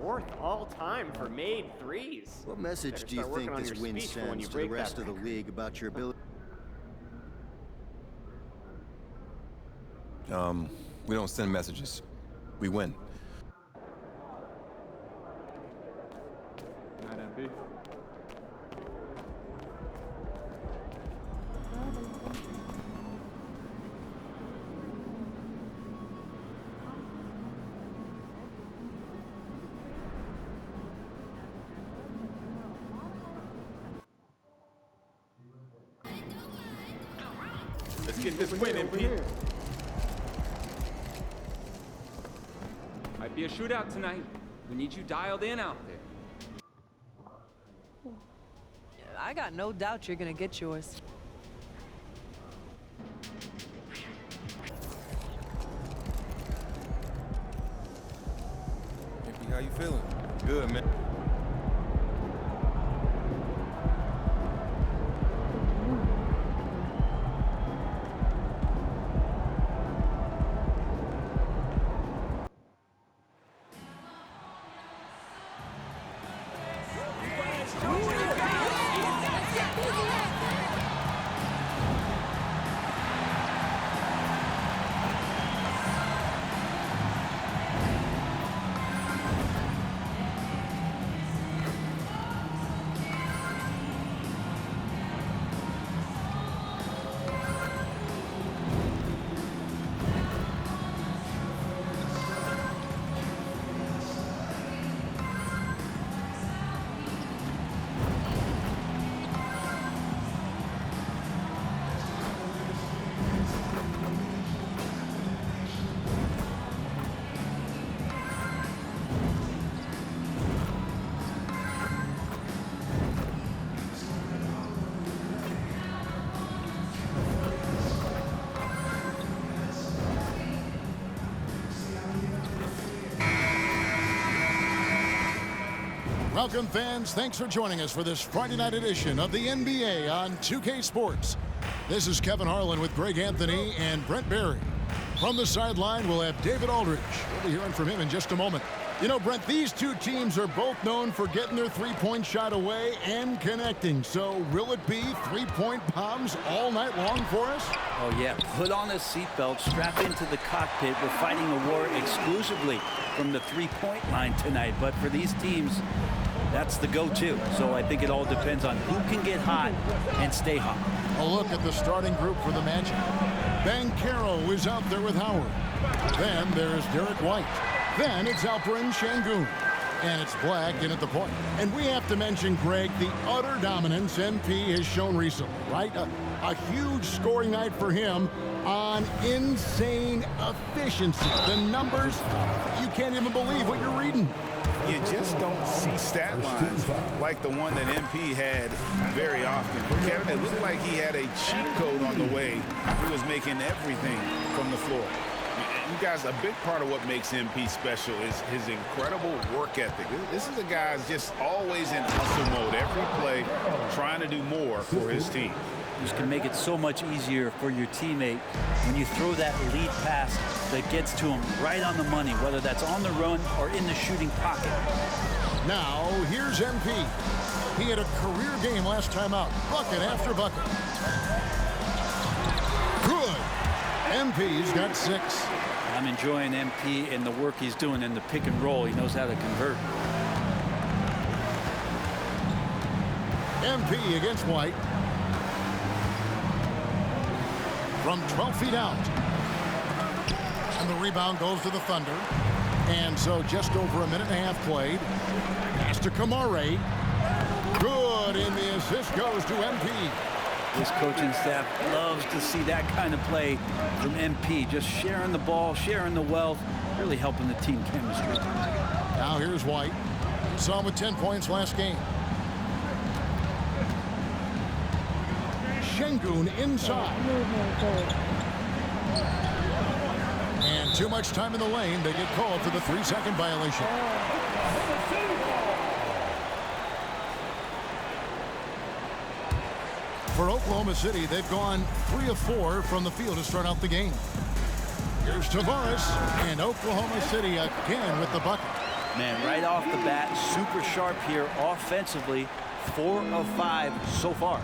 Fourth all-time for made threes. What message do you think this win sends to the rest of the league about your ability? We don't send messages. We win. Let's get this win, MP. Might be a shootout tonight. We need you dialed in out there. I got no doubt you're gonna get yours. MP, how you feeling? Good, man. Welcome, fans. Thanks for joining us for this Friday night edition of the NBA on 2K Sports. This is Kevin Harlan with Greg Anthony and Brent Barry. From the sideline, we'll have David Aldridge. We'll be hearing from him in just a moment. You know, Brent, these two teams are both known for getting their three-point shot away and connecting. So will it be three-point bombs all night long for us? Oh, yeah. Put on a seatbelt, strap into the cockpit. We're fighting a war exclusively from the three-point line tonight. But for these teams, that's the go-to. So I think it all depends on who can get hot and stay hot. A look at the starting group for the Magic. Banchero is out there with Howard. Then there's Derek White. Then it's Alperen Sengun. And it's Black in at the point. And we have to mention, Greg, the utter dominance MP has shown recently, right? A huge scoring night for him on insane efficiency. The numbers, you can't even believe what you're reading. You just don't see stat lines like the one that MP had very often. Kevin, it looked like he had a cheat code on the way. He was making everything from the floor. You guys, a big part of what makes MP special is his incredible work ethic. This is a guy who's just always in hustle mode, every play, trying to do more for his team. This can make it so much easier for your teammate when you throw that lead pass that gets to him right on the money, whether that's on the run or in the shooting pocket. Now, here's MP. He had a career game last time out, bucket after bucket. Good. MP's got 6. I'm enjoying MP and the work he's doing in the pick and roll. He knows how to convert. MP against White. From 12 feet out. And the rebound goes to the Thunder. And so just over a minute and a half played. Pass to Kamare. Good, and the assist goes to MP. This coaching staff loves to see that kind of play from MP. Just sharing the ball, sharing the wealth, really helping the team chemistry. Now here's White. Saw him with 10 points last game. Sengun inside. And too much time in the lane. They get called for the 3-second violation. For Oklahoma City, they've gone 3 of 4 from the field to start out the game. Here's Tavares, and Oklahoma City again with the bucket. Man, right off the bat, super sharp here offensively. 4 of 5 so far.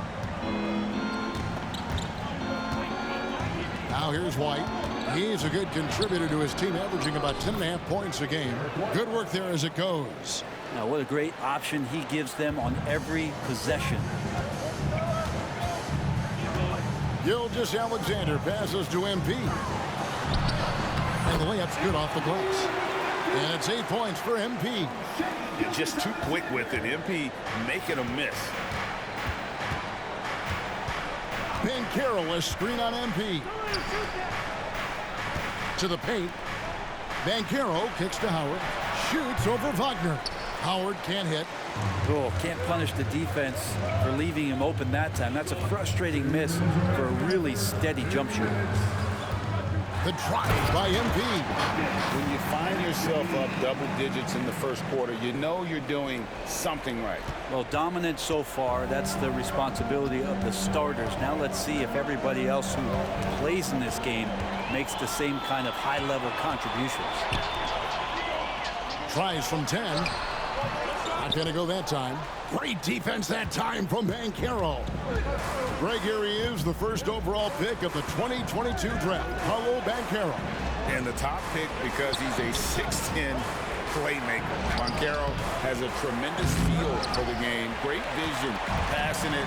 Now here's White. He's a good contributor to his team, averaging about 10.5 points a game. Good work there as it goes. Now, what a great option he gives them on every possession. Gilgeous-Alexander passes to MP. And the layup's good off the glass. And it's 8 points for MP. You're just too quick with it. MP making a miss. Banchero, a screen on MP. To the paint. Banchero kicks to Howard. Shoots over Wagner. Howard can't hit. Oh, can't punish the defense for leaving him open that time. That's a frustrating miss for a really steady jump shooter. The drive by MP. When you find yourself up double digits in the first quarter, you know you're doing something right. Well, dominant so far. That's the responsibility of the starters. Now let's see if everybody else who plays in this game makes the same kind of high-level contributions. Tries from 10. Not going to go that time. Great defense that time from Banchero. Greg, here he is, the first overall pick of the 2022 draft, Paolo Banchero. And the top pick because he's a 6'10" playmaker. Banchero has a tremendous feel for the game, great vision, passing it,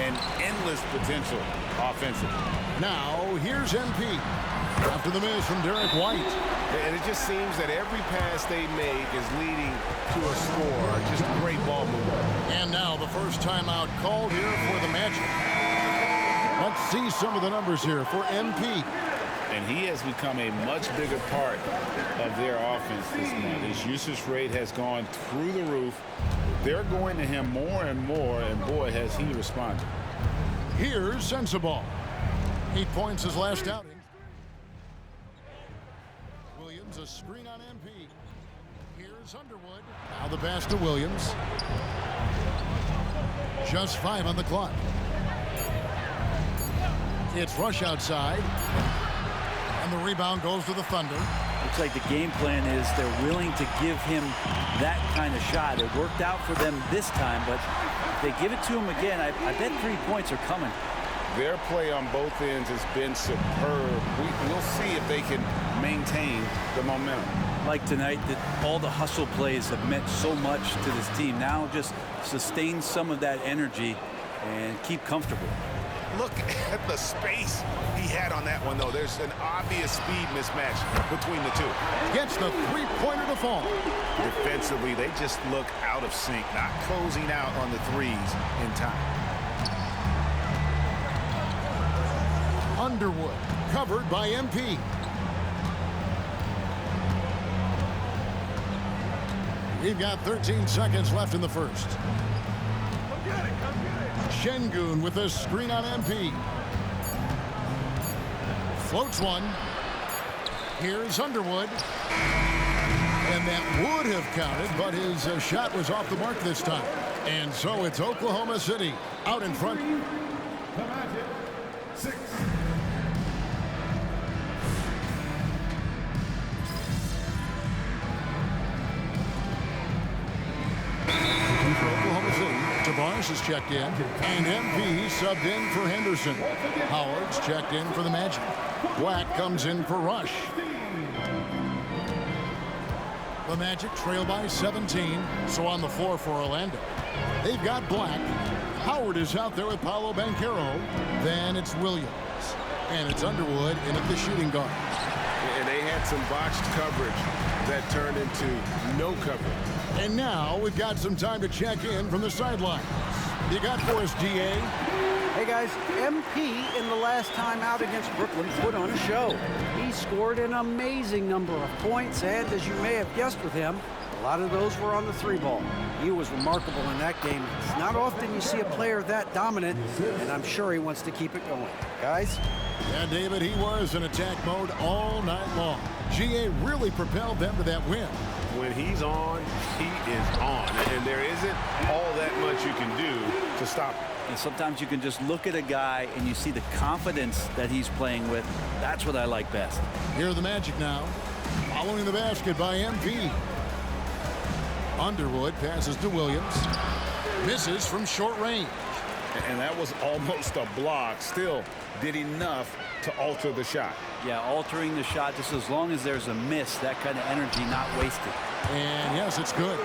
and endless potential offensively. Now, here's MP. After the miss from Derek White. And it just seems that every pass they make is leading to a score. Just great ball movement. And now the first timeout called here for the Magic. Let's see some of the numbers here for MP. And he has become a much bigger part of their offense this month. His usage rate has gone through the roof. They're going to him more and more, and boy, has he responded. Here's Sensabaugh. 8 points his last outing. Williams, a screen on MP. Here's Underwood. Now the pass to Williams. Just 5 on the clock. It's Rush outside. And the rebound goes to the Thunder. Looks like the game plan is they're willing to give him that kind of shot. It worked out for them this time, but if they give it to him again, I bet 3 points are coming. Their play on both ends has been superb. We'll see if they can maintain the momentum. Like tonight, that all the hustle plays have meant so much to this team. Now just sustain some of that energy and keep comfortable. Look at the space he had on that one, though. There's an obvious speed mismatch between the two. Gets the three-pointer to fall. Defensively, they just look out of sync, not closing out on the threes in time. Underwood, covered by MP. We've got 13 seconds left in the first. Şengün with a screen on MP. Floats one. Here's Underwood. And that would have counted, but his shot was off the mark this time. And so it's Oklahoma City out in front. Tavares is checked in, and MP subbed in for Henderson. Howard's checked in for the Magic. Black comes in for Rush. The Magic trail by 17, so on the floor for Orlando. They've got Black. Howard is out there with Paolo Banchero. Then it's Williams. And it's Underwood in at the shooting guard. And they had some botched coverage that turned into no coverage. And now we've got some time to check in from the sidelines. You got for us, DA? Hey guys, MP in the last time out against Brooklyn put on a show. He scored an amazing number of points, and as you may have guessed with him, a lot of those were on the 3-ball. He was remarkable in that game. It's not often you see a player that dominant, and I'm sure he wants to keep it going. Guys? Yeah, David, he was in attack mode all night long. GA really propelled them to that win. When he's on, he is on. And there isn't all that much you can do to stop him. And sometimes you can just look at a guy and you see the confidence that he's playing with. That's what I like best. Here are the Magic now. Following the basket by MP. Underwood passes to Williams. Misses from short range. And that was almost a block. Still did enough to alter the shot. Yeah, altering the shot just as long as there's a miss, that kind of energy not wasted. And yes, it's good.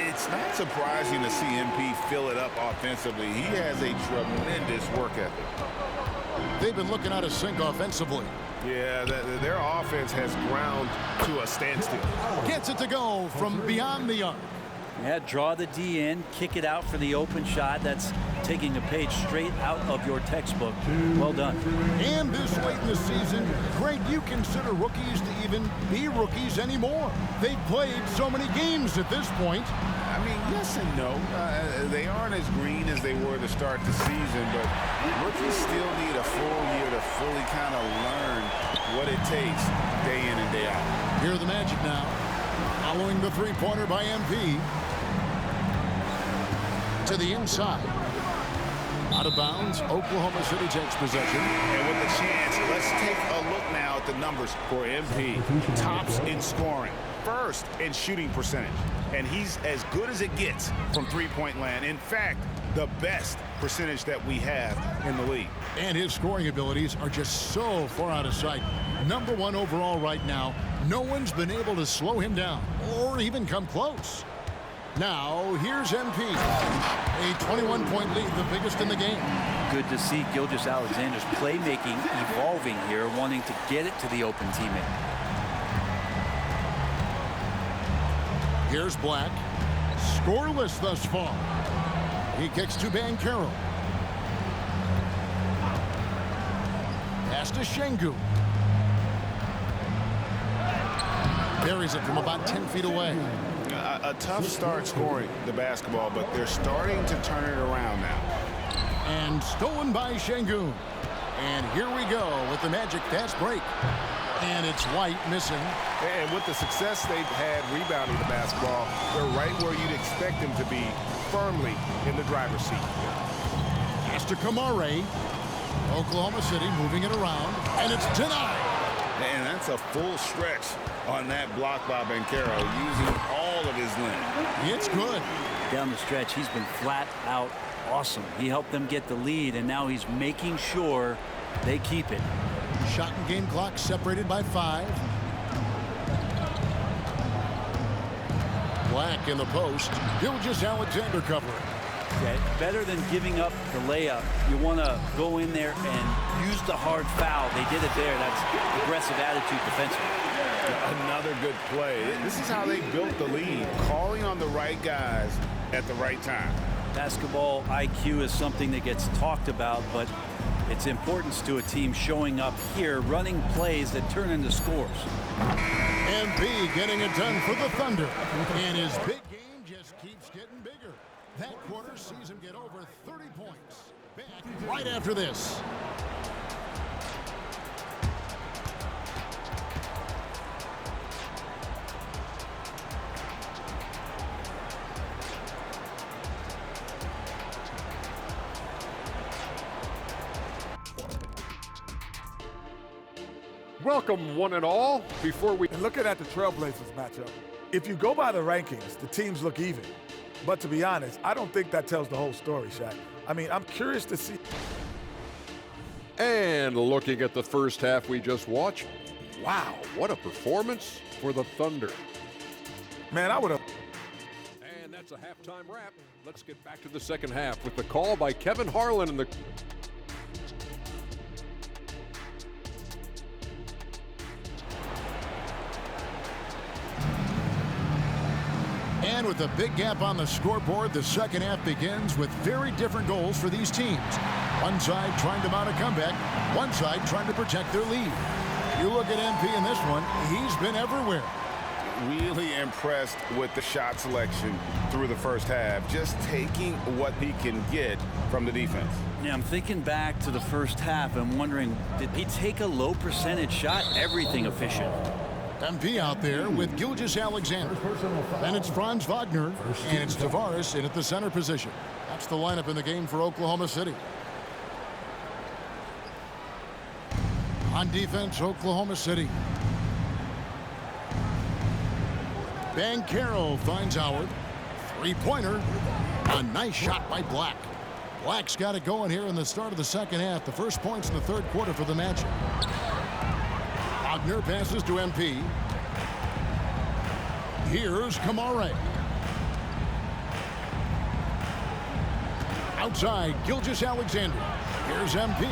It's not surprising to see MP fill it up offensively. He has a tremendous work ethic. They've been looking out of sync offensively. Yeah, their offense has ground to a standstill. Gets it to go from beyond the arc. Yeah, draw the D in, kick it out for the open shot. That's taking a page straight out of your textbook. Well done. And this late in the season, Greg, you consider rookies to even be rookies anymore. They've played so many games at this point. I mean, yes and no. They aren't as green as they were to start the season, but rookies still need a full year to fully kind of learn what it takes day in and day out. Here are the Magic now. Following the three-pointer by MP. To the inside. Out of bounds, Oklahoma City takes possession. And with the chance, let's take a look now at the numbers for MP. Tops in scoring, first in shooting percentage. And he's as good as it gets from three-point land. In fact, the best percentage that we have in the league. And his scoring abilities are just so far out of sight. #1 overall right now. No one's been able to slow him down or even come close. Now, here's MP. A 21-point lead, the biggest in the game. Good to see Gilgeous-Alexander's playmaking evolving here, wanting to get it to the open teammate. Here's Black. Scoreless thus far. He kicks to Banchero. Pass to Şengün. Buries it from about 10 feet away. A tough start scoring the basketball, but they're starting to turn it around now. And stolen by Şengün. And here we go with the Magic fast break. And it's White missing. And with the success they've had rebounding the basketball, they're right where you'd expect them to be, firmly in the driver's seat. Pass to Kamare. Oklahoma City moving it around. And it's denied. And that's a full stretch on that block by Banchero, using all of his length. It's good. Down the stretch, he's been flat out awesome. He helped them get the lead, and now he's making sure they keep it. Shot and game clock separated by 5. Black in the post. Gilgeous-Alexander covering. Okay. Better than giving up the layup, you want to go in there and use the hard foul. They did it there. That's aggressive attitude defensively. Another good play. This is how they built the lead, calling on the right guys at the right time. Basketball IQ is something that gets talked about, but its importance to a team showing up here, running plays that turn into scores. MP getting it done for the Thunder. And his big game just keeps getting bigger. That quarter sees him get over 30 points. Back right after this. Welcome, one and all. Before we looking at the Trailblazers matchup, if you go by the rankings, the teams look even. But to be honest, I don't think that tells the whole story, Shaq. I mean, I'm curious to see. And looking at the first half we just watched, wow, what a performance for the Thunder. Man, I would have. And that's a halftime wrap. Let's get back to the second half with the call by Kevin Harlan and the. And with a big gap on the scoreboard, the second half begins with very different goals for these teams. One side trying to mount a comeback, one side trying to protect their lead. You look at MP in this one, he's been everywhere. Really impressed with the shot selection through the first half, just taking what he can get from the defense. Yeah, I'm thinking back to the first half and wondering, did he take a low percentage shot? Everything efficient. MP out there with Gilgeous-Alexander. Then it's Franz Wagner, and it's Tavares in at the center position. That's the lineup in the game for Oklahoma City. On defense, Oklahoma City. Banchero finds Howard. Three-pointer. A nice shot by Black. Black's got it going here in the start of the second half. The first points in the third quarter for the Magic. Wagner passes to MP. Here's Kamare. Outside, Gilgeous-Alexander. Here's MP.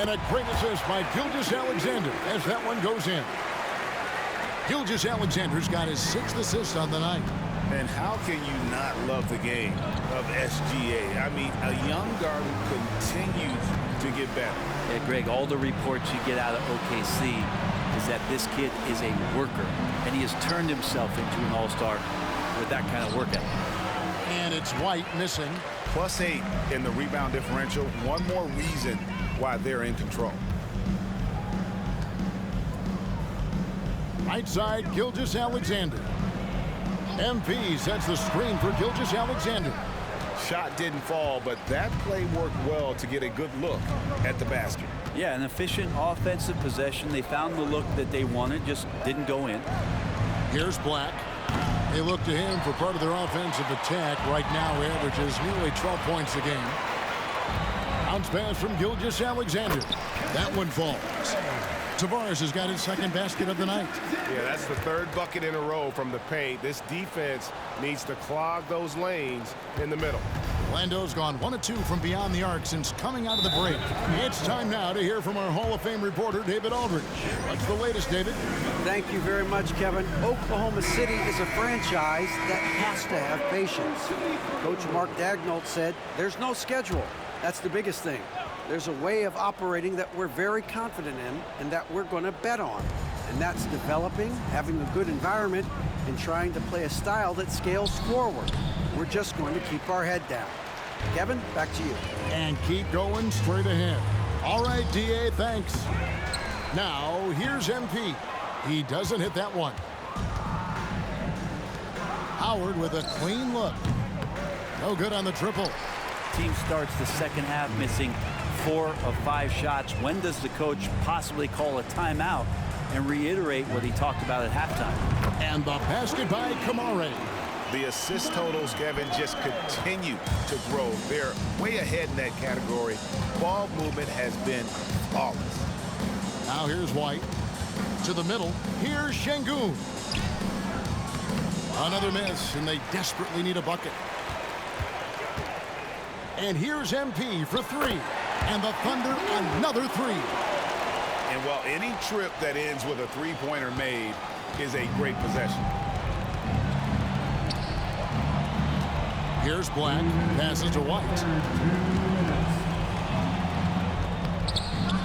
And a great assist by Gilgeous-Alexander as that one goes in. Gilgeous-Alexander's got his 6th assist on the night. And how can you not love the game of SGA? I mean, a young guard who continues to get better. Yeah, Greg, all the reports you get out of OKC is that this kid is a worker, and he has turned himself into an all-star with that kind of work ethic. And it's White missing. +8 in the rebound differential. One more reason why they're in control. Right side, Gilgeous-Alexander. MP sets the screen for Gilgeous-Alexander. Shot didn't fall, but that play worked well to get a good look at the basket. Yeah, an efficient offensive possession. They found the look that they wanted, just didn't go in. Here's Black. They look to him for part of their offensive attack. Right now, he averages nearly 12 points a game. Bounce pass from Gilgeous-Alexander. That one falls. Tavares has got his 2nd basket of the night. Yeah, that's the 3rd bucket in a row from the paint. This defense needs to clog those lanes in the middle. Orlando's gone 1 of 2 from beyond the arc since coming out of the break. It's time now to hear from our Hall of Fame reporter, David Aldridge. What's the latest, David? Thank you very much, Kevin. Oklahoma City is a franchise that has to have patience. Coach Mark Daigneault said there's no schedule. That's the biggest thing. There's a way of operating that we're very confident in and that we're going to bet on. And that's developing, having a good environment, and trying to play a style that scales forward. We're just going to keep our head down. Kevin, back to you. And keep going straight ahead. All right, DA, thanks. Now, here's MP. He doesn't hit that one. Howard with a clean look. No good on the triple. Team starts the second half missing 4 of 5 shots. When does the coach possibly call a timeout and reiterate what he talked about at halftime? And the basket by Kamare. The assist totals, Kevin, just continue to grow. They're way ahead in that category. Ball movement has been flawless. Now here's White. To the middle. Here's Şengün. Another miss, and they desperately need a bucket. And here's MP for 3. And the Thunder, another 3. And while any trip that ends with a three-pointer made is a great possession. Here's Black. Passes to White.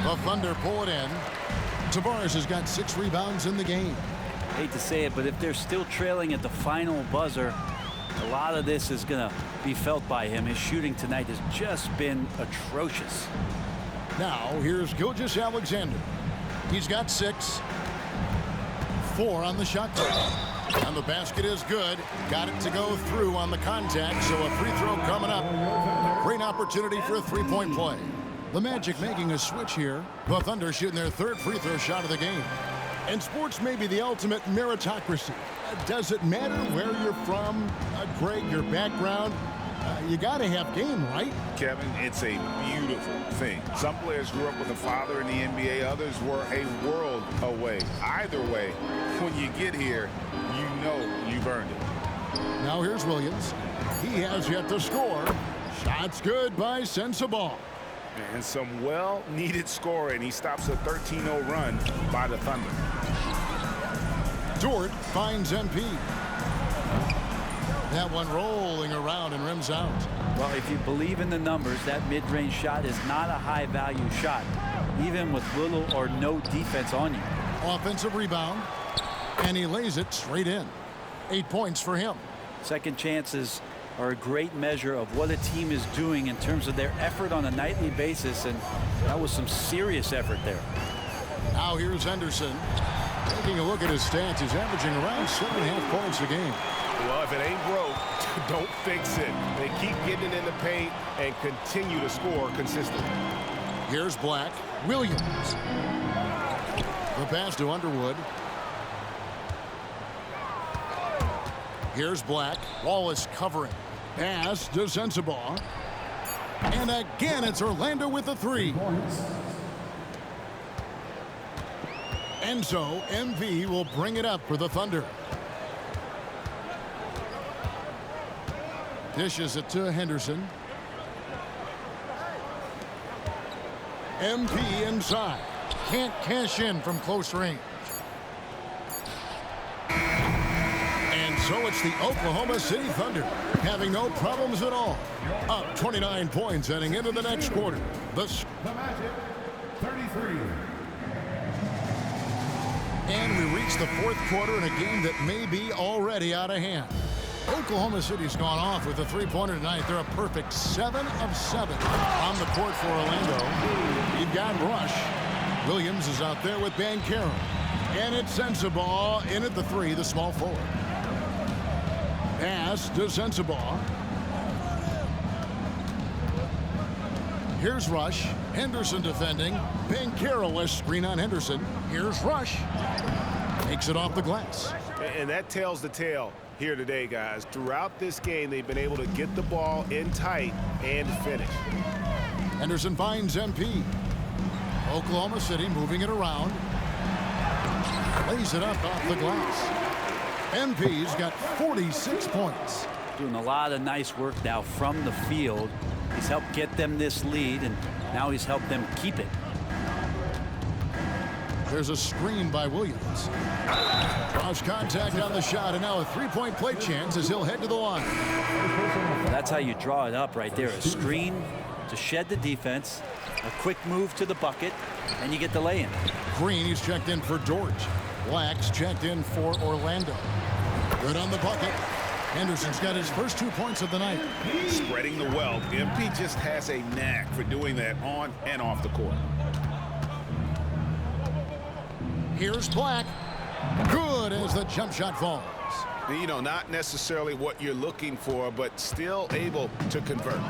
The Thunder pull it in. Tavares has got 6 rebounds in the game. Hate to say it, but if they're still trailing at the final buzzer, a lot of this is going to be felt by him. His shooting tonight has just been atrocious. Now, here's Gilgeous-Alexander. He's got 6. 4 on the shot clock. And the basket is good. Got it to go through on the contact, so a free throw coming up. Great opportunity for a 3-point play. The Magic making a switch here. The Thunder shooting their 3rd free throw shot of the game. And sports may be the ultimate meritocracy. Does it matter where you're from, Greg, your background? You got to have game, right? Kevin, it's a beautiful thing. Some players grew up with a father in the NBA. Others were a world away. Either way, when you get here, you know you've earned it. Now here's Williams. He has yet to score. Shots good by Sensabaugh. And some well-needed scoring. He stops a 13-0 run by the Thunder. Dort finds MP. That one rolling around and rims out. Well, if you believe in the numbers, that mid-range shot is not a high-value shot, even with little or no defense on you. Offensive rebound, and he lays it straight in. 8 points for him. Second chances are a great measure of what a team is doing in terms of their effort on a nightly basis, and that was some serious effort there. Now here's Henderson. Taking a look at his stats, he's averaging around 7.5 points a game. Well, if it ain't broke, don't fix it. They keep getting it in the paint and continue to score consistently. Here's Black. Williams. The pass to Underwood. Here's Black. Wallace covering. Pass to Sensabaugh. And again, it's Orlando with the three. And so, MP will bring it up for the Thunder. Dishes it to Henderson. MP inside. Can't cash in from close range. And so it's the Oklahoma City Thunder having no problems at all. Up 29 points heading into the next quarter. The Magic, 33. And we reach the fourth quarter in a game that may be already out of hand. Oklahoma City's gone off with a three-pointer tonight. They're a perfect 7 of 7 on the court for Orlando. You've got Rush. Williams is out there with Banchero. And it's Sensabaugh in at the three, the small forward. Pass to Sensabaugh. Here's Rush. Henderson defending. Banchero, a screen on Henderson. Here's Rush. Takes it off the glass. And that tells the tale here today, guys. Throughout this game, they've been able to get the ball in tight and finish. Henderson finds MP. Oklahoma City moving it around. Lays it up off the glass. MP's got 46 points. Doing a lot of nice work now from the field. He's helped get them this lead, and now he's helped them keep it. There's a screen by Williams. Cross contact on the shot, and now a three-point play chance as he'll head to the line. That's how you draw it up right there. A screen to shed the defense, a quick move to the bucket, and you get the lay-in. Green, he's checked in for George. Black's checked in for Orlando. Good on the bucket. Henderson's got his first 2 points of the night. Spreading the wealth. MP just has a knack for doing that on and off the court. Here's Black. Good as the jump shot falls. You know, not necessarily what you're looking for, but still able to convert.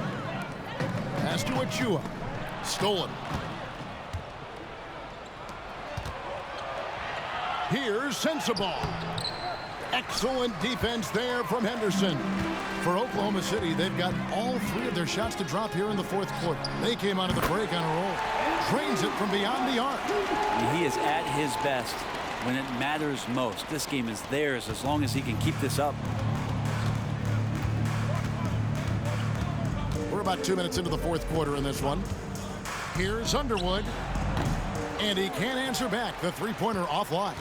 Pass to Achua. Stolen. Here's Sensabaugh. Excellent defense there from Henderson. For Oklahoma City, they've got all three of their shots to drop here in the fourth quarter. They came out of the break on a roll. Drains it from beyond the arc. He is at his best when it matters most. This game is theirs as long as he can keep this up. We're about 2 minutes into the fourth quarter in this one. Here's Underwood. And he can't answer back. The three-pointer offline.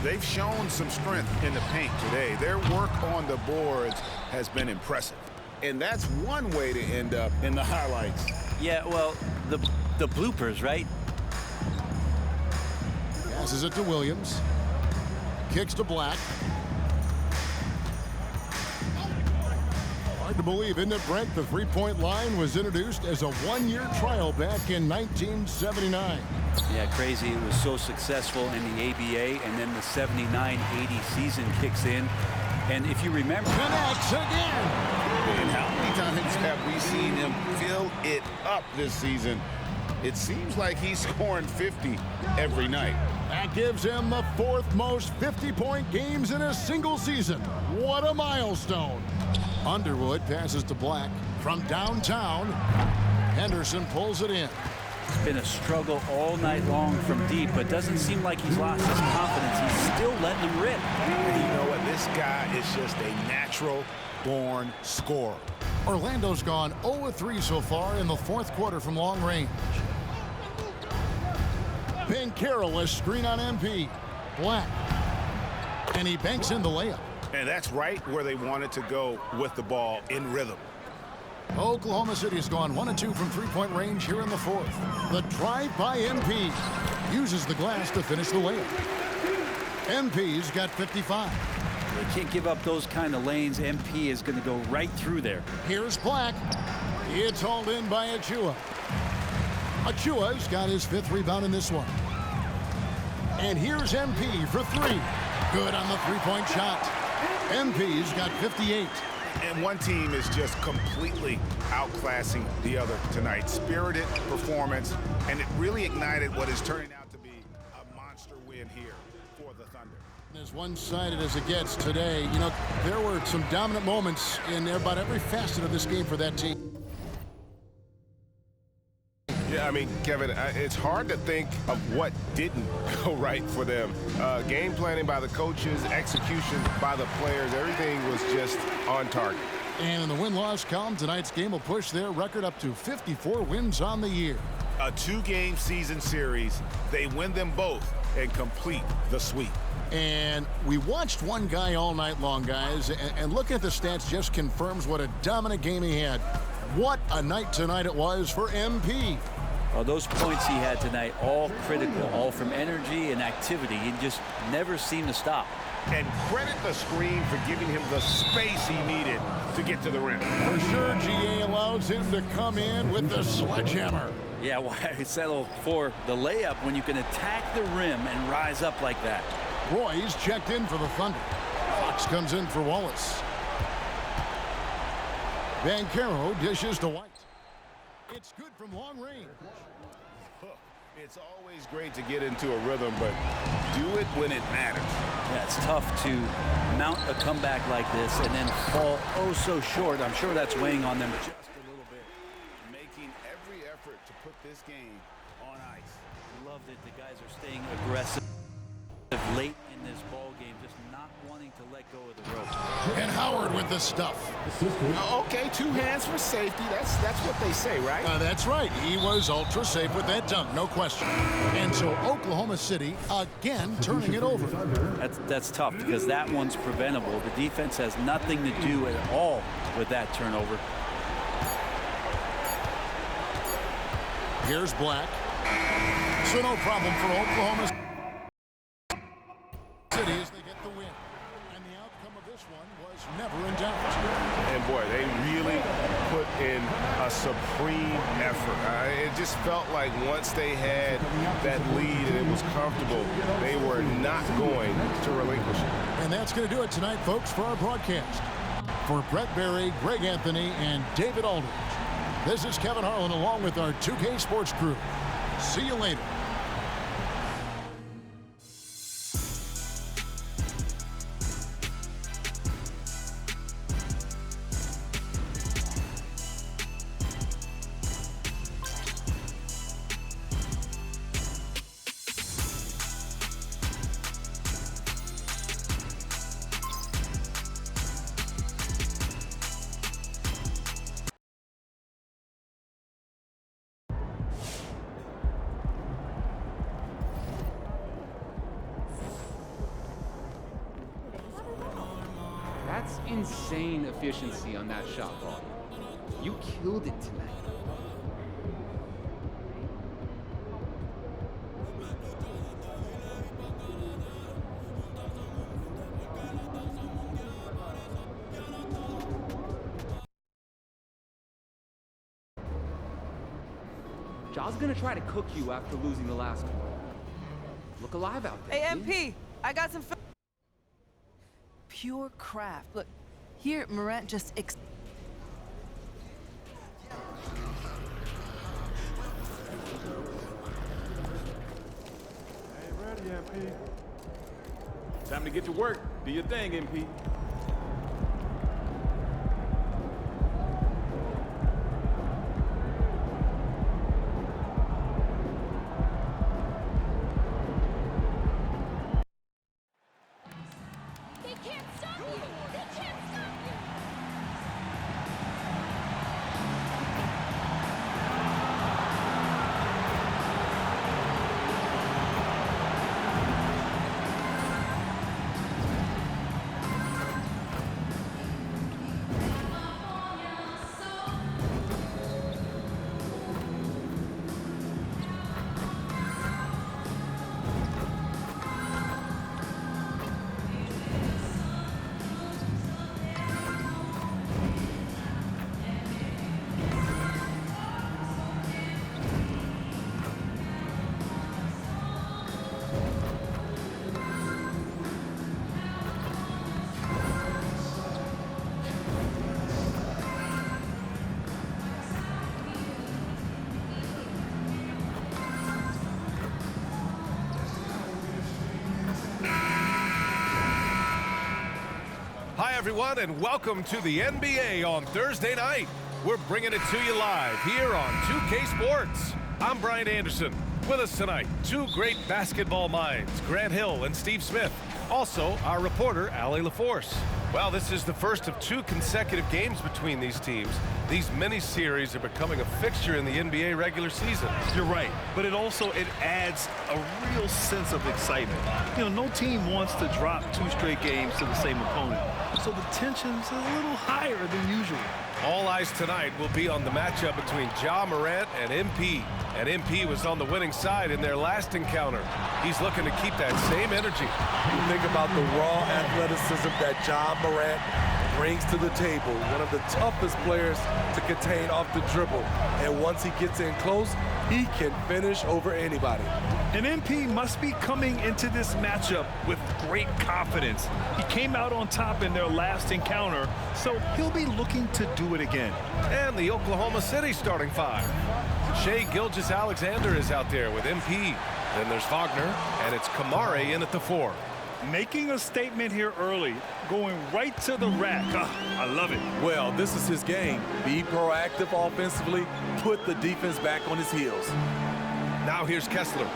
They've shown some strength in the paint today. Their work on the boards has been impressive. And that's one way to end up in the highlights. Yeah, well, the bloopers, right? Passes it to Williams. Kicks to Black. Hard to believe, isn't it, Brent? The three-point line was introduced as a one-year trial back in 1979. Yeah, crazy. It was so successful in the ABA, and then the 79-80 season kicks in. And if you remember... Connects again! And how many times have we seen him fill it up this season? It seems like he's scoring 50 every night. That gives him the fourth most 50-point games in a single season. What a milestone. Underwood passes to Black from downtown. Henderson pulls it in. It's been a struggle all night long from deep, but doesn't seem like he's lost his confidence. He's still letting them rip. And you know what? This guy is just a natural-born scorer. Orlando's gone 0-3 so far in the fourth quarter from long range. Banchero, a screen on MP. Black. And he banks in the layup. And that's right where they wanted to go with the ball, in rhythm. Oklahoma City's gone 1-2 from three-point range here in the fourth. The drive by MP uses the glass to finish the layup. MP's got 55. They can't give up those kind of lanes. MP is going to go right through there. Here's Black. It's hauled in by Achua. Achua's got his fifth rebound in this one. And here's MP for three. Good on the three-point shot. MP's got 58. And one team is just completely outclassing the other tonight. Spirited performance, and it really ignited what is turning out to be a monster win here for the Thunder. As one-sided as it gets today, you know, there were some dominant moments in about every facet of this game for that team. Yeah, I mean, Kevin, it's hard to think of what didn't go right for them. Game planning by the coaches, execution by the players, everything was just on target. And in the win-loss column, tonight's game will push their record up to 54 wins on the year. A two-game season series, they win them both and complete the sweep. And we watched one guy all night long, guys, and looking at the stats just confirms what a dominant game he had. What a night tonight it was for MP. Well, those points he had tonight, all critical, all from energy and activity. He just never seemed to stop. And credit the screen for giving him the space he needed to get to the rim. For sure, GA allows him to come in with the sledgehammer. Yeah, why settle for the layup when you can attack the rim and rise up like that? Roy's checked in for the Thunder. Fox comes in for Wallace. Banchero dishes to White. It's good from long range. It's always great to get into a rhythm, but do it when it matters. Yeah, it's tough to mount a comeback like this and then fall oh so short. I'm sure that's weighing on them just a little bit. Making every effort to put this game on ice. Love that the guys are staying aggressive late in this ball game, just not wanting to let go of the rope. And Howard with the stuff. Okay, 2 hands for safety. That's what they say, right? That's right. He was ultra safe with that dunk, no question. And so Oklahoma City again turning it over. That's tough because that one's preventable. The defense has nothing to do at all with that turnover. Here's Black. So no problem for Oklahoma City as they get the win. And the outcome of this one was never in doubt. And boy, they really put in a supreme effort. It just felt like once they had that lead and it was comfortable, they were not going to relinquish it. And that's going to do it tonight, folks, for our broadcast. For Brett Berry, Greg Anthony, and David Aldridge, this is Kevin Harlan along with our 2K Sports crew. See you later. That's insane efficiency on that shot volume. You killed it tonight. Ja's gonna try to cook you after losing the last one. Look alive out there. Hey, MP, I got some pure craft. Look, here Morant just ready, MP. Time to get to work. Do your thing, MP. everyone, and welcome to the NBA on Thursday night. We're bringing it to you live here on 2K Sports. I'm Brian Anderson. With us tonight, two great basketball minds, Grant Hill and Steve Smith. Also, our reporter, Allie LaForce. Well, this is the first of 2 consecutive games between these teams. These mini-series are becoming a fixture in the NBA regular season. You're right, but it adds a real sense of excitement. You know, no team wants to drop 2 straight games to the same opponent, so the tension's a little higher than usual. All eyes tonight will be on the matchup between Ja Morant and MP. And MP was on the winning side in their last encounter. He's looking to keep that same energy. You think about the raw athleticism that Ja Morant brings to the table. One of the toughest players to contain off the dribble. And once he gets in close, he can finish over anybody. And MP must be coming into this matchup with great confidence. He came out on top in their last encounter, so he'll be looking to do it again. And the Oklahoma City starting 5. Shai Gilgeous-Alexander is out there with MP. Then there's Wagner, and it's Kamari in at the 4. Making a statement here early, going right to the rack. I love it. Well, this is his game. Be proactive offensively, put the defense back on his heels. Now here's Kessler.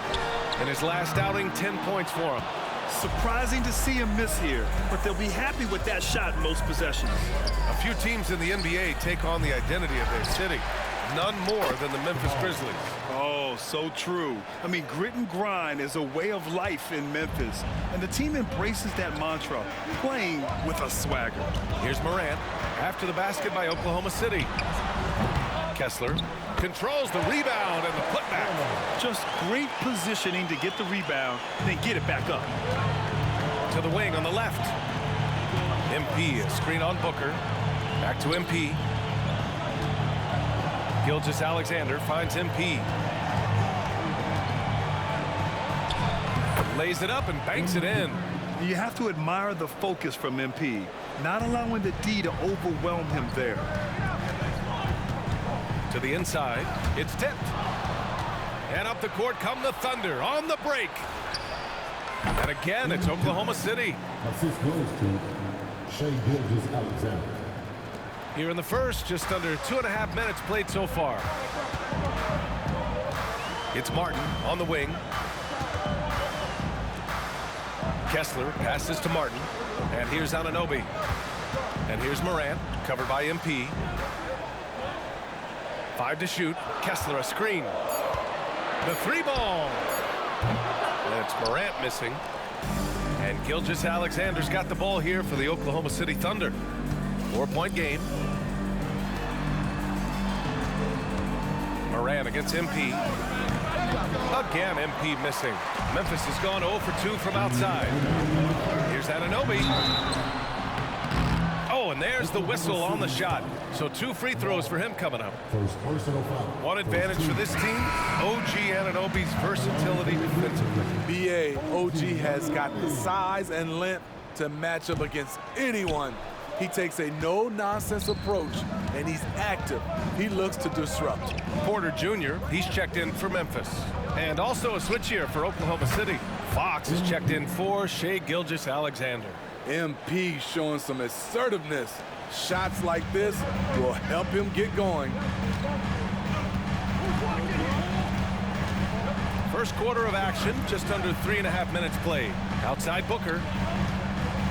In his last outing, 10 points for him. Surprising to see him miss here, but they'll be happy with that shot in most possessions. A few teams in the NBA take on the identity of their city. None more than the Memphis Grizzlies. Oh, so true. I mean, grit and grind is a way of life in Memphis, and the team embraces that mantra, playing with a swagger. Here's Morant after the basket by Oklahoma City. Kessler controls the rebound and the putback. Just great positioning to get the rebound, then get it back up. To the wing on the left. MP, a screen on Booker. Back to MP. Gilgeous-Alexander finds MP. Lays it up and banks it in. You have to admire the focus from MP, not allowing the D to overwhelm him there. To the inside, it's tipped. And up the court come the Thunder on the break. And again, it's Oklahoma City. Assist goes to Shai Gilgeous-Alexander. Here in the first, just under 2.5 minutes played so far. It's Martin on the wing. Kessler passes to Martin. And here's Anunoby. And here's Morant, covered by MP. 5 to shoot. Kessler a screen. The 3-ball. And it's Morant missing. And Gilgeous-Alexander's got the ball here for the Oklahoma City Thunder. 4-point game. Morant against MP. Again, MP missing. Memphis has gone 0 for 2 from outside. Here's Anunoby. Oh, and there's the whistle on the shot. So 2 free throws for him coming up. One advantage for this team, OG Anunoby's versatility defensively. BA, OG has got the size and length to match up against anyone. He takes a no-nonsense approach, and he's active. He looks to disrupt. Porter Jr., he's checked in for Memphis. And also a switch here for Oklahoma City. Fox is checked in for Shai Gilgeous-Alexander. MP showing some assertiveness. Shots like this will help him get going. First quarter of action, just under 3.5 minutes played. Outside Booker.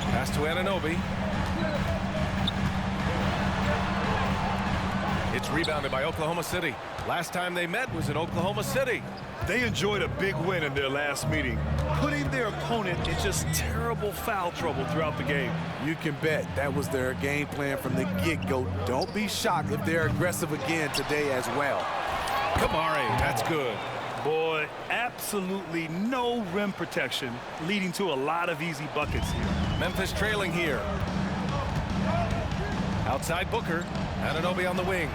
Pass to Anunoby. It's rebounded by Oklahoma City. Last time they met was in Oklahoma City. They enjoyed a big win in their last meeting, putting their opponent in just terrible foul trouble throughout the game. You can bet that was their game plan from the get-go. Don't be shocked if they're aggressive again today as well. Kamari, that's good. Boy, absolutely no rim protection, leading to a lot of easy buckets here. Memphis trailing here. Outside Booker. Anunoby on the wing.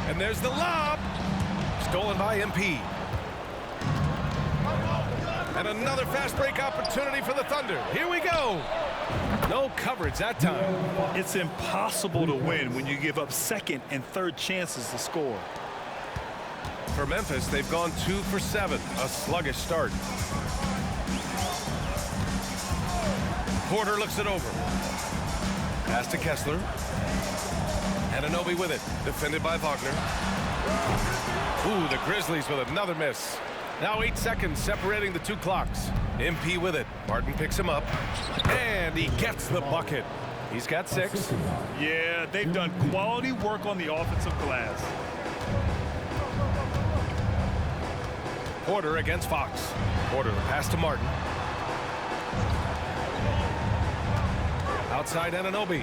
And there's the lob. Stolen by MP. And another fast break opportunity for the Thunder. Here we go. No coverage that time. It's impossible to win when you give up second and third chances to score. For Memphis, they've gone 2 for 7. A sluggish start. Porter looks it over. Pass to Kessler. Anunoby with it. Defended by Wagner. Ooh, the Grizzlies with another miss. Now 8 seconds separating the two clocks. MP with it. Martin picks him up. And he gets the bucket. He's got 6. Yeah, they've done quality work on the offensive glass. Porter against Fox. Porter, the pass to Martin. Outside Anunoby.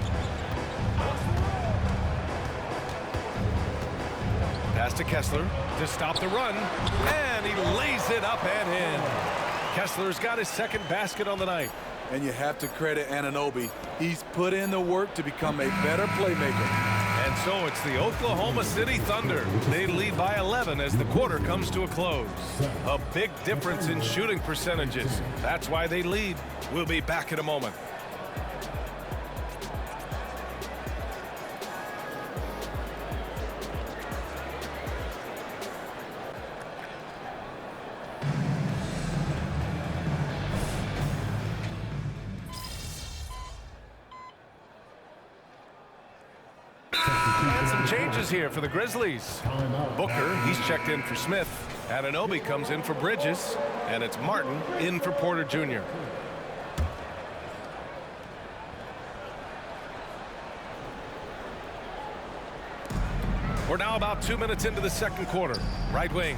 Pass to Kessler to stop the run. And he lays it up and in. Kessler's got his second basket on the night. And you have to credit Anunoby. He's put in the work to become a better playmaker. And so it's the Oklahoma City Thunder. They lead by 11 as the quarter comes to a close. A big difference in shooting percentages. That's why they lead. We'll be back in a moment. And some changes here for the Grizzlies. Booker, he's checked in for Smith. Anunoby comes in for Bridges. And it's Martin in for Porter Jr. We're now about 2 minutes into the second quarter. Right wing.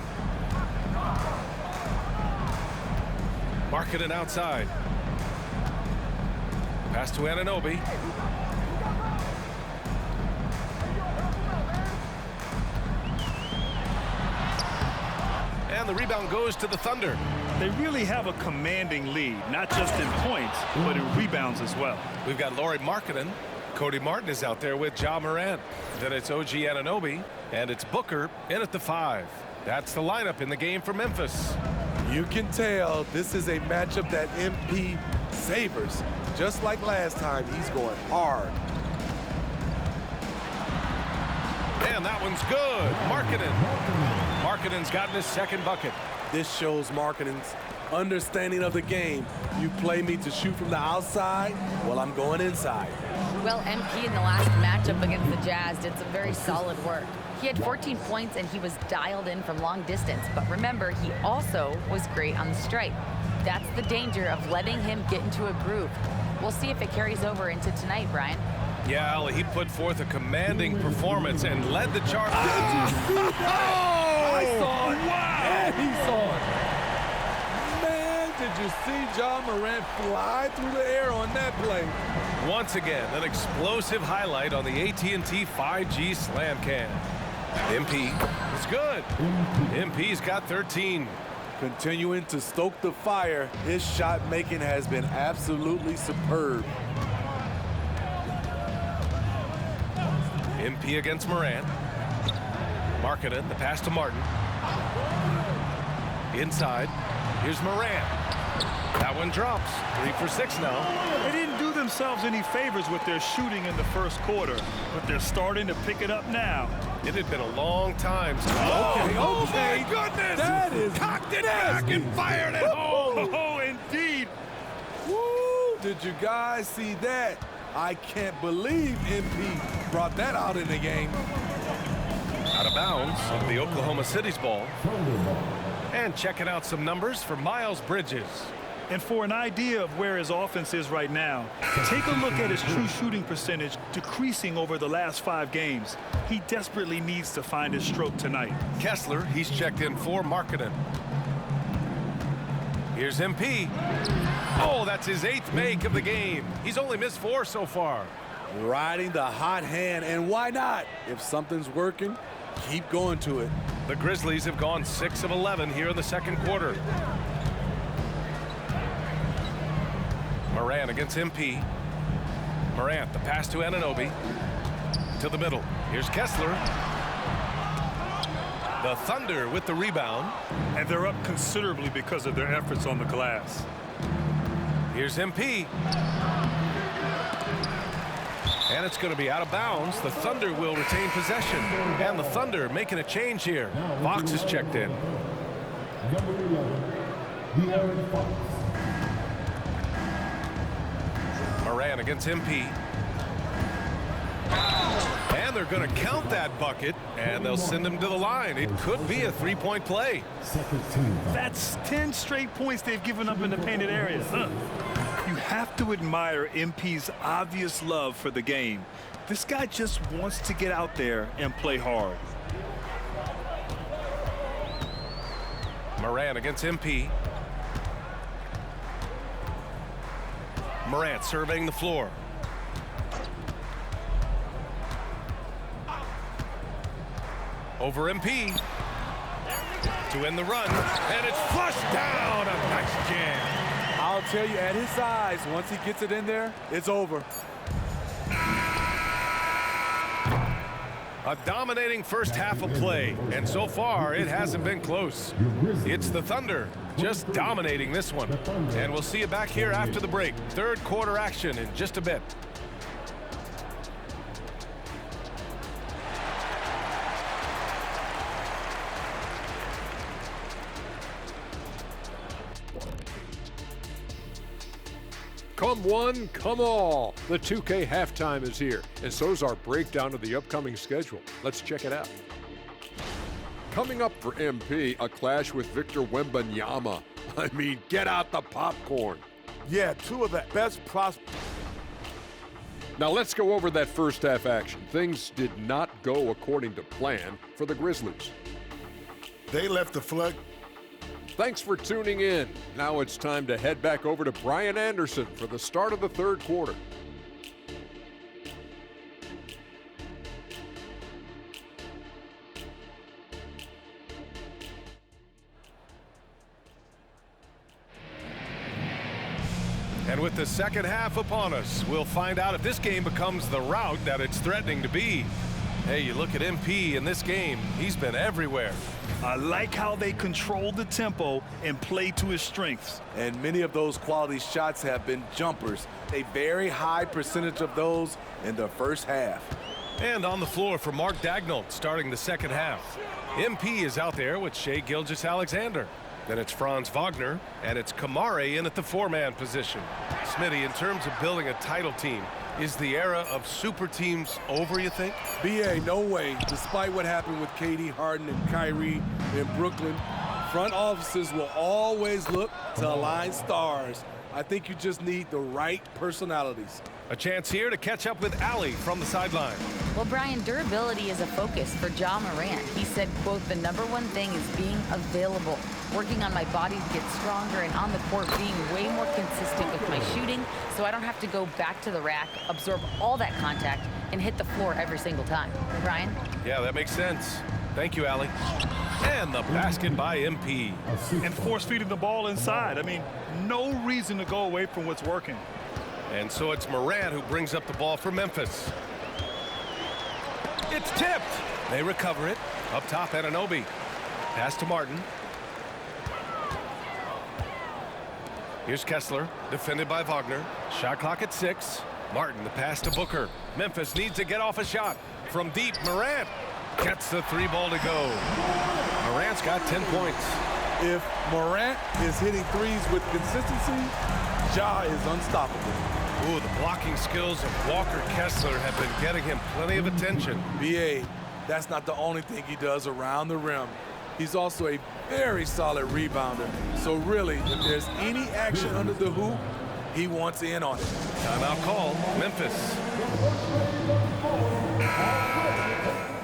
Markkanen outside. Pass to Anunoby. And the rebound goes to the Thunder. They really have a commanding lead, not just in points, but in rebounds as well. We've got Lauri Markkanen. Cody Martin is out there with Ja Morant. Then it's OG Anunoby, and it's Booker in at the 5. That's the lineup in the game for Memphis. You can tell this is a matchup that MP savors. Just like last time, he's going hard. And that one's good. Markkanen's gotten his second bucket. This shows Markkanen's understanding of the game. You play me to shoot from the outside, well, I'm going inside. Well, MP in the last matchup against the Jazz did some very solid work. He had 14 points and he was dialed in from long distance. But remember, he also was great on the stripe. That's the danger of letting him get into a groove. We'll see if it carries over into tonight, Brian. Yeah, Ali, he put forth a commanding performance and led the charge. I saw it. Wow. And he saw it. Man, did you see Ja Morant fly through the air on that play? Once again, an explosive highlight on the AT&T 5G Slam Cam. MP is good. MP's got 13. Continuing to stoke the fire, his shot making has been absolutely superb. MP against Morant. Markkanen, the pass to Martin. Inside. Here's Morant. That one drops. 3 for 6 now. They didn't do themselves any favors with their shooting in the first quarter, but they're starting to pick it up now. It had been a long time. Oh my goodness! That is cocked it back and fired it home. Oh, indeed. Woo! Did you guys see that? I can't believe MP brought that out in the game. Out of bounds of the Oklahoma City's ball. And checking out some numbers for Miles Bridges. And for an idea of where his offense is right now, take a look at his true shooting percentage decreasing over the last 5 games. He desperately needs to find his stroke tonight. Kessler, he's checked in for Markkanen. Here's MP. Oh, that's his 8th make of the game. He's only missed 4 so far. Riding the hot hand, and why not? If something's working, keep going to it. The Grizzlies have gone 6 of 11 here in the second quarter. Morant against MP. Morant, the pass to Anunoby. To the middle. Here's Kessler. The Thunder with the rebound. And they're up considerably because of their efforts on the glass. Here's MP. And it's going to be out of bounds. The Thunder will retain possession. And the Thunder making a change here. Fox is checked in. Number 11, De'Aaron Fox. Morant against MP. they're going to count that bucket, and they'll send him to the line. It could be a three-point play. That's 10 straight points they've given up in the painted area. You have to admire MP's obvious love for the game. This guy just wants to get out there and play hard. Morant against MP. Morant surveying the floor. Over MP. To end the run. And it's flushed down. A nice jam. I'll tell you, at his size, once he gets it in there, it's over. A dominating first half of play, and so far it hasn't been close. It's the Thunder just dominating this one, and we'll see you back here after the break. Third quarter action in just a bit. Come one, come all. The 2K halftime is here, and so's our breakdown of the upcoming schedule. Let's check it out. Coming up for MP, a clash with Victor Wembanyama. I mean, get out the popcorn. Yeah, two of the best prospects. Now let's go over that first half action. Things did not go according to plan for the Grizzlies. They left the flood. Thanks for tuning in. Now it's time to head back over to Brian Anderson for the start of the third quarter. And with the second half upon us, we'll find out if this game becomes the rout that it's threatening to be. Hey, you look at MP in this game, he's been everywhere. I like how they control the tempo and play to his strengths. And many of those quality shots have been jumpers. A very high percentage of those in the first half. And on the floor for Mark Daigneault starting the second half. MP is out there with Shai Gilgeous-Alexander. Then it's Franz Wagner, and it's Kamare in at the four-man position. Smitty, in terms of building a title team, is the era of super teams over, you think? BA, no way. Despite what happened with KD, Harden, and Kyrie in Brooklyn, front offices will always look to align stars. I think you just need the right personalities. A chance here to catch up with Allie from the sideline. Well, Brian, durability is a focus for Ja Morant. He said, quote, "The number one thing is being available, working on my body to get stronger, and on the court being way more consistent with my shooting so I don't have to go back to the rack, absorb all that contact, and hit the floor every single time." Brian? Yeah, that makes sense. Thank you, Allie. And the basket by MP. And force feeding the ball inside. I mean, no reason to go away from what's working. And so it's Morant who brings up the ball for Memphis. It's tipped. They recover it. Up top, Anunoby. Pass to Martin. Here's Kessler, defended by Wagner. Shot clock at 6. Martin, the pass to Booker. Memphis needs to get off a shot. From deep, Morant gets the 3-ball to go. Morant's got 10 points. If Morant is hitting threes with consistency, Ja is unstoppable. Ooh, the blocking skills of Walker Kessler have been getting him plenty of attention. BA, that's not the only thing he does around the rim. He's also a very solid rebounder. So really, if there's any action under the hoop, he wants in on it. Timeout call, Memphis.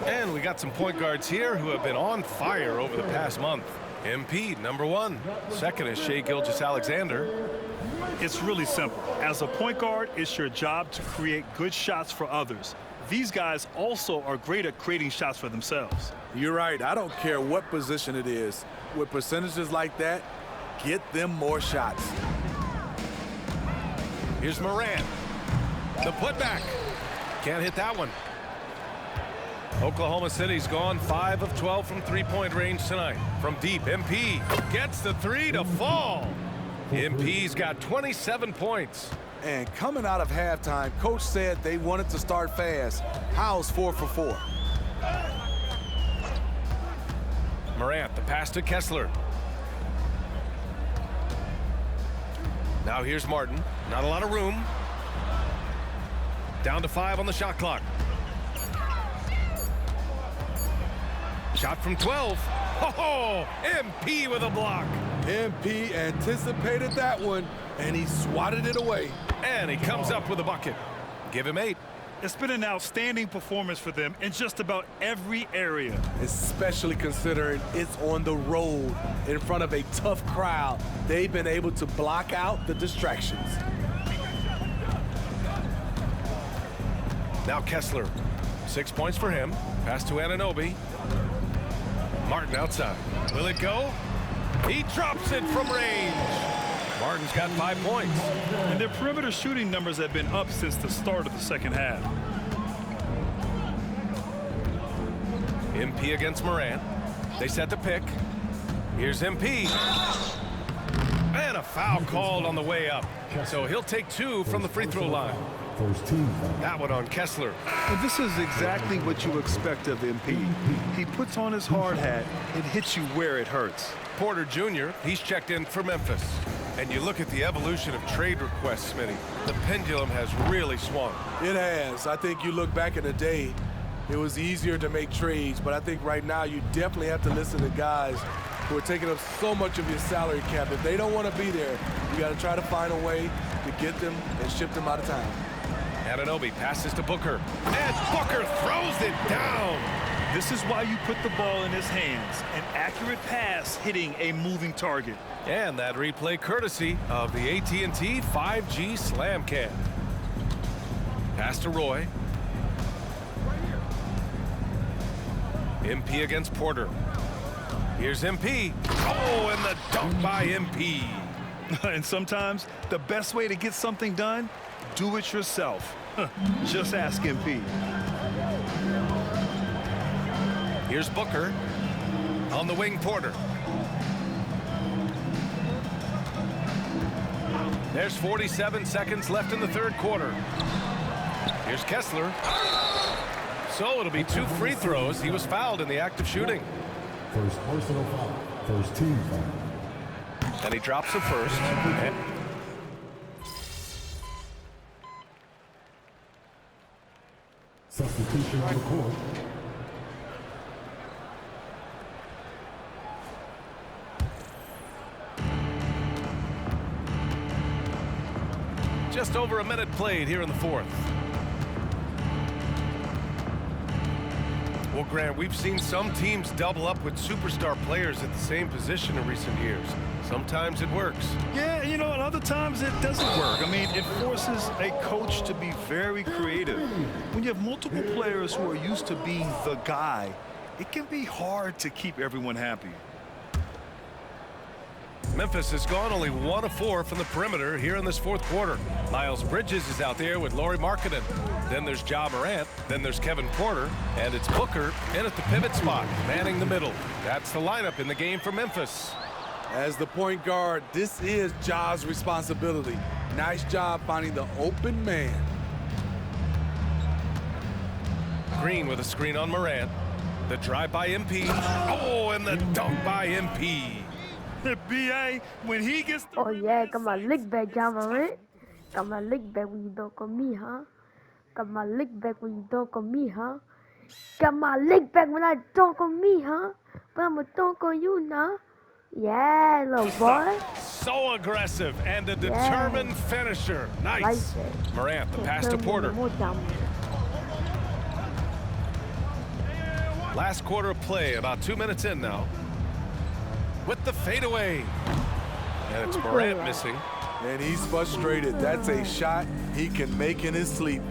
And we got some point guards here who have been on fire over the past month. MP, number 1. Second is Shai Gilgeous-Alexander. It's really simple. As a point guard, it's your job to create good shots for others. These guys also are great at creating shots for themselves. You're right. I don't care what position it is. With percentages like that, get them more shots. Here's Morant. The putback. Can't hit that one. Oklahoma City's gone 5 of 12 from three-point range tonight. From deep, MP gets the 3 to fall. MP's got 27 points. And coming out of halftime, coach said they wanted to start fast. How's 4 for 4? Morant, the pass to Kessler. Now here's Martin. Not a lot of room. Down to 5 on the shot clock. Shot from 12. Oh, MP with a block. MP anticipated that one, and he swatted it away. And he comes up with a bucket. Give him 8. It's been an outstanding performance for them in just about every area. Especially considering it's on the road in front of a tough crowd. They've been able to block out the distractions. Now Kessler. 6 points for him. Pass to Anunoby. Martin outside. Will it go? He drops it from range. Martin's got 5 points. And their perimeter shooting numbers have been up since the start of the second half. MP against Morant. They set the pick. Here's MP. And a foul called on the way up. So he'll take 2 from the free throw line. That one on Kessler. And this is exactly what you expect of MP. He puts on his hard hat and hits you where it hurts. Porter Jr., he's checked in for Memphis. And you look at the evolution of trade requests, Smitty. The pendulum has really swung. It has. I think you look back in the day, it was easier to make trades, but I think right now you definitely have to listen to guys who are taking up so much of your salary cap. If they don't want to be there, you got to try to find a way to get them and ship them out of town. Anunoby passes to Booker. And Booker throws it down. This is why you put the ball in his hands. An accurate pass hitting a moving target. And that replay courtesy of the AT&T 5G Slam Cam. Pass to Roy. MP against Porter. Here's MP. Oh, and the dunk by MP. And sometimes the best way to get something done, do it yourself. Just ask MP. Here's Booker. On the wing, Porter. There's 47 seconds left in the third quarter. Here's Kessler. So it'll be 2 free throws. He was fouled in the act of shooting. First personal foul. First team foul. And he drops the first. Substitution on the court. Just over a minute played here in the fourth. Well, Grant, we've seen some teams double up with superstar players at the same position in recent years. Sometimes it works. Yeah, you know, and other times it doesn't work. I mean, it forces a coach to be very creative. When you have multiple players who are used to being the guy, it can be hard to keep everyone happy. Memphis has gone only 1 of 4 from the perimeter here in this fourth quarter. Miles Bridges is out there with Lauri Markkanen. Then there's Ja Morant. Then there's Kevin Porter. And it's Booker in at the pivot spot, manning the middle. That's the lineup in the game for Memphis. As the point guard, this is Ja's responsibility. Nice job finding the open man. Green with a screen on Morant. The drive by MP. Oh, and the dunk by MP. BA, when he gets the... Oh yeah, got my lick back, Ja Morant. Got my lick back when you dunk on me, huh? Got my lick back when you dunk on me, huh? Got my lick back when I dunk on me, huh? But I'ma dunk on you now. Yeah, little boy. So aggressive and a determined finisher. Nice. Morant, the pass to Porter. Last quarter of play, about 2 minutes in now. With the fadeaway. And it's Morant missing. And he's frustrated. That's a shot he can make in his sleep.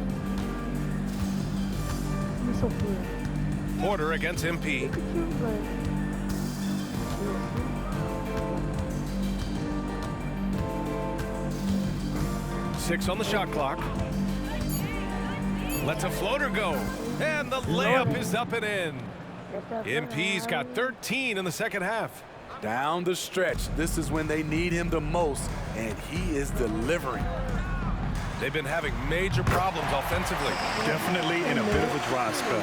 Porter against MP. 6 on the shot clock. Lets a floater go. And the layup is up and in. MP's got 13 in the second half. Down the stretch, this is when they need him the most, and he is delivering. They've been having major problems offensively. Definitely in a bit of a dry spell.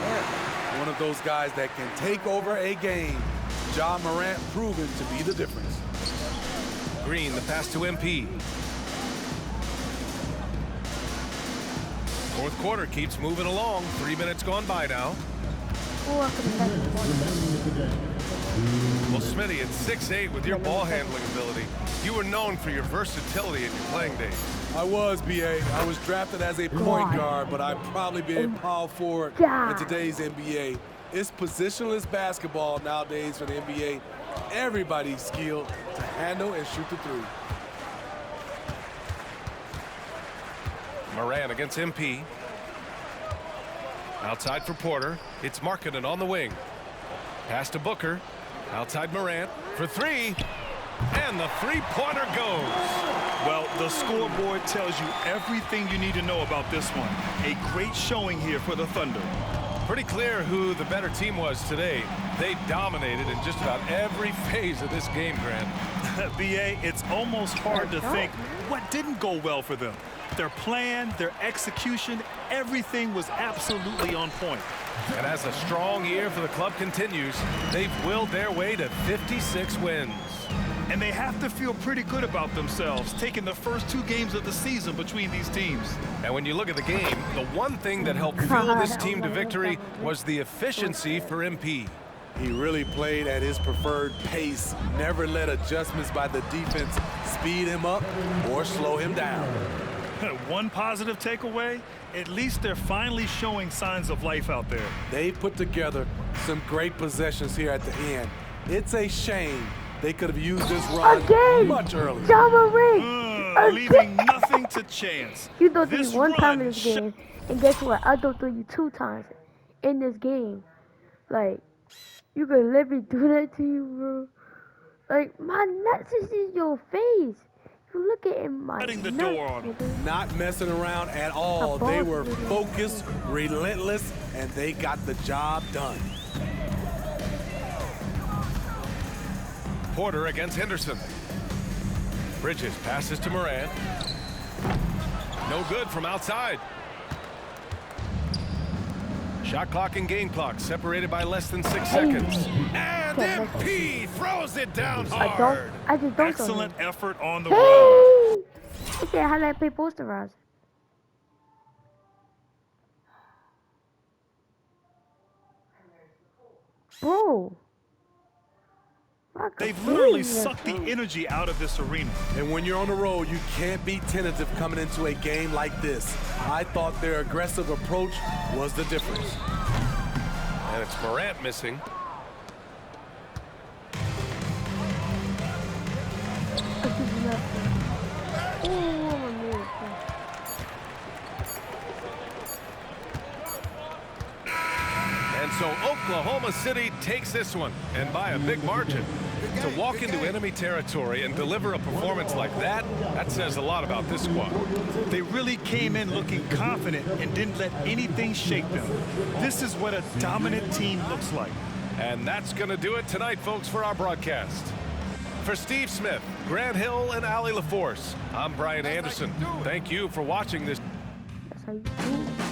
One of those guys that can take over a game. Ja Morant proven to be the difference. Green, the pass to MP. Fourth quarter keeps moving along. 3 minutes gone by now. Well, Smitty, at 6'8", with your ball handling ability, you were known for your versatility in your playing days. I was, B.A. I was drafted as a point guard, but I'd probably be a power forward in today's NBA. It's positionless basketball nowadays for the NBA. Everybody's skilled to handle and shoot the three. Moran against MP. Outside for Porter. It's Markkanen on the wing. Pass to Booker. Outside Morant for three. And the three-pointer goes. Well, the scoreboard tells you everything you need to know about this one. A great showing here for the Thunder. Pretty clear who the better team was today. They dominated in just about every phase of this game, Grant. B.A., it's almost hard to think what didn't go well for them. Their plan, their execution, everything was absolutely on point. And as a strong year for the club continues, they've willed their way to 56 wins. And they have to feel pretty good about themselves, taking the first 2 games of the season between these teams. And when you look at the game, the one thing that helped fuel this team to victory was the efficiency for MP. He really played at his preferred pace, never let adjustments by the defense speed him up or slow him down. One positive takeaway, at least they're finally showing signs of life out there. They put together some great possessions here at the end. It's a shame they could have used this run much earlier. Leaving nothing to chance. You threw to me one time in this game, and guess what? I threw to you 2 times in this game. Like, you could literally do that to you, bro. Like, my nuts is in your face. You look at my nuts. Not messing around at all. They were focused, relentless, and they got the job done. Porter against Henderson. Bridges passes to Morant. No good from outside. Shot clock and game clock separated by less than 6 seconds. And MP throws it down hard. I just don't. Excellent effort on the road. He said, how do I play posterize? Bro. They've literally sucked the energy out of this arena. And when you're on the road, you can't be tentative coming into a game like this. I thought their aggressive approach was the difference. And it's Morant missing. And so Oklahoma City takes this one, and by a big margin. To walk into enemy territory and deliver a performance like that, that says a lot about this squad. They really came in looking confident and didn't let anything shake them. This is what a dominant team looks like. And that's going to do it tonight, folks, for our broadcast. For Steve Smith, Grant Hill, and Allie LaForce, I'm Brian Anderson. Thank you for watching this. That's how you do.